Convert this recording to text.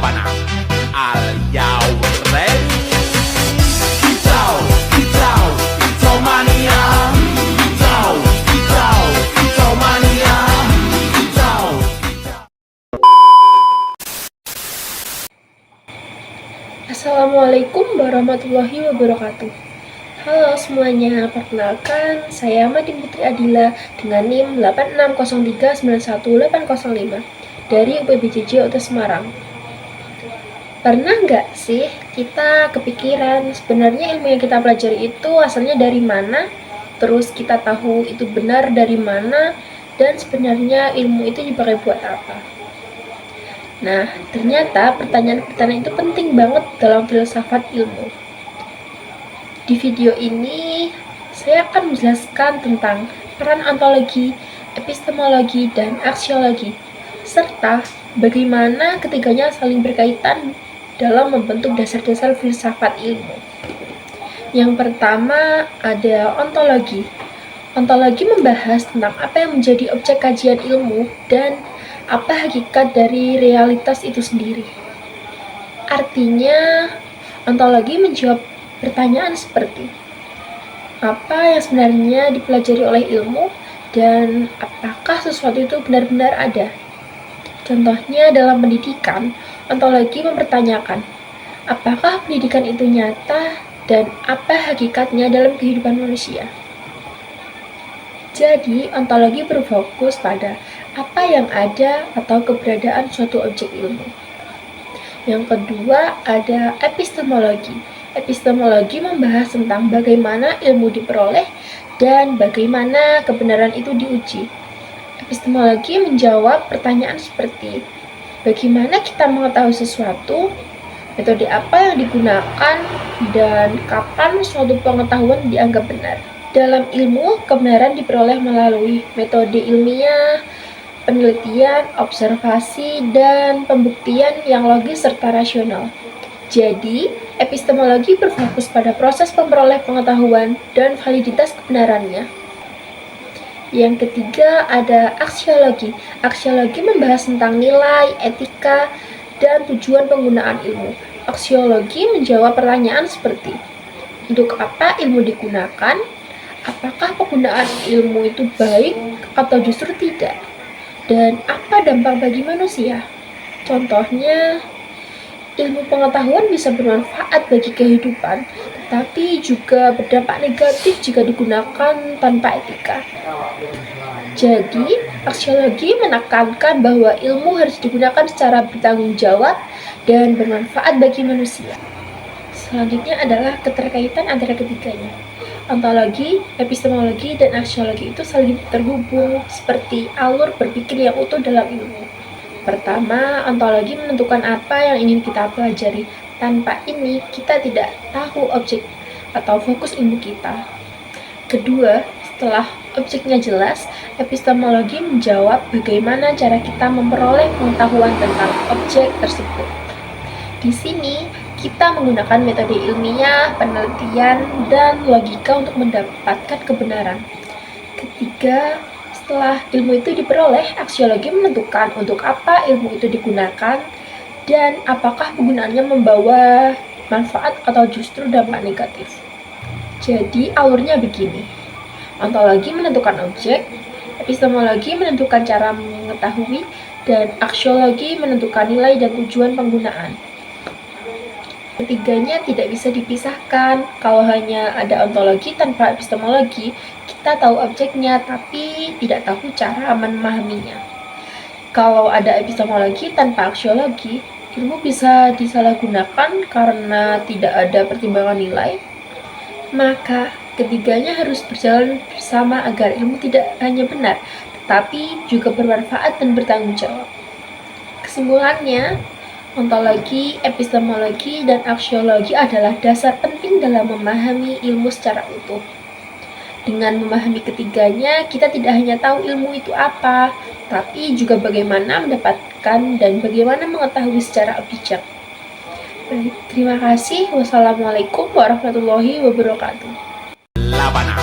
labanan. Are you ready? Kicau, kicau, kicau mania. Kicau, kicau, kicau mania. Kicau, kicau. Assalamualaikum warahmatullahi wabarakatuh. Halo semuanya, perkenalkan saya Madin Putri Adila dengan NIM 8603918805 dari UPBJJ Kota Semarang. Pernah nggak sih kita kepikiran sebenarnya ilmu yang kita pelajari itu asalnya dari mana? Terus kita tahu itu benar dari mana? Dan sebenarnya ilmu itu dipakai buat apa? Nah, ternyata pertanyaan-pertanyaan itu penting banget dalam filsafat ilmu. Di video ini, saya akan menjelaskan tentang peran ontologi, epistemologi, dan aksiologi, serta bagaimana ketiganya saling berkaitan dalam membentuk dasar-dasar filsafat ilmu. Yang pertama ada ontologi. Ontologi membahas tentang apa yang menjadi objek kajian ilmu dan apa hakikat dari realitas itu sendiri. Artinya, ontologi menjawab pertanyaan seperti apa yang sebenarnya dipelajari oleh ilmu dan apakah sesuatu itu benar-benar ada. Contohnya dalam pendidikan, ontologi mempertanyakan apakah pendidikan itu nyata dan apa hakikatnya dalam kehidupan manusia. Jadi, ontologi berfokus pada apa yang ada atau keberadaan suatu objek ilmu. Yang kedua, ada epistemologi. Epistemologi membahas tentang bagaimana ilmu diperoleh dan bagaimana kebenaran itu diuji. Epistemologi menjawab pertanyaan seperti bagaimana kita mengetahui sesuatu, metode apa yang digunakan, dan kapan suatu pengetahuan dianggap benar. Dalam ilmu, kebenaran diperoleh melalui metode ilmiah, penelitian, observasi, dan pembuktian yang logis serta rasional. Jadi, epistemologi berfokus pada proses memperoleh pengetahuan dan validitas kebenarannya. Yang ketiga ada aksiologi. Aksiologi membahas tentang nilai, etika, dan tujuan penggunaan ilmu. Aksiologi menjawab pertanyaan seperti untuk apa ilmu digunakan, apakah penggunaan ilmu itu baik atau justru tidak, dan apa dampak bagi manusia. Contohnya, ilmu pengetahuan bisa bermanfaat bagi kehidupan, tetapi juga berdampak negatif jika digunakan tanpa etika. Jadi, aksiologi menekankan bahwa ilmu harus digunakan secara bertanggung jawab dan bermanfaat bagi manusia. Selanjutnya adalah keterkaitan antara ketiganya. Ontologi, epistemologi, dan aksiologi itu saling terhubung seperti alur berpikir yang utuh dalam ilmu. Pertama, ontologi menentukan apa yang ingin kita pelajari. Tanpa ini, kita tidak tahu objek atau fokus ilmu kita. Kedua, setelah objeknya jelas, epistemologi menjawab bagaimana cara kita memperoleh pengetahuan tentang objek tersebut. Di sini, kita menggunakan metode ilmiah, penelitian, dan logika untuk mendapatkan kebenaran. Ketiga, setelah ilmu itu diperoleh, aksiologi menentukan untuk apa ilmu itu digunakan dan apakah penggunaannya membawa manfaat atau justru dampak negatif. Jadi alurnya begini. Ontologi menentukan objek, epistemologi menentukan cara mengetahui, dan aksiologi menentukan nilai dan tujuan penggunaan. Ketiganya tidak bisa dipisahkan. Kalau hanya ada ontologi tanpa epistemologi, kita tahu objeknya tapi tidak tahu cara memahaminya. Kalau ada epistemologi tanpa aksiologi, ilmu bisa disalahgunakan karena tidak ada pertimbangan nilai. Maka ketiganya harus berjalan bersama agar ilmu tidak hanya benar, tetapi juga bermanfaat dan bertanggung jawab. Kesimpulannya, ontologi, epistemologi, dan aksiologi adalah dasar penting dalam memahami ilmu secara utuh. Dengan memahami ketiganya, kita tidak hanya tahu ilmu itu apa, tapi juga bagaimana mendapatkan dan bagaimana mengetahui secara bijak. Baik, terima kasih. Wassalamualaikum warahmatullahi wabarakatuh. Labanan.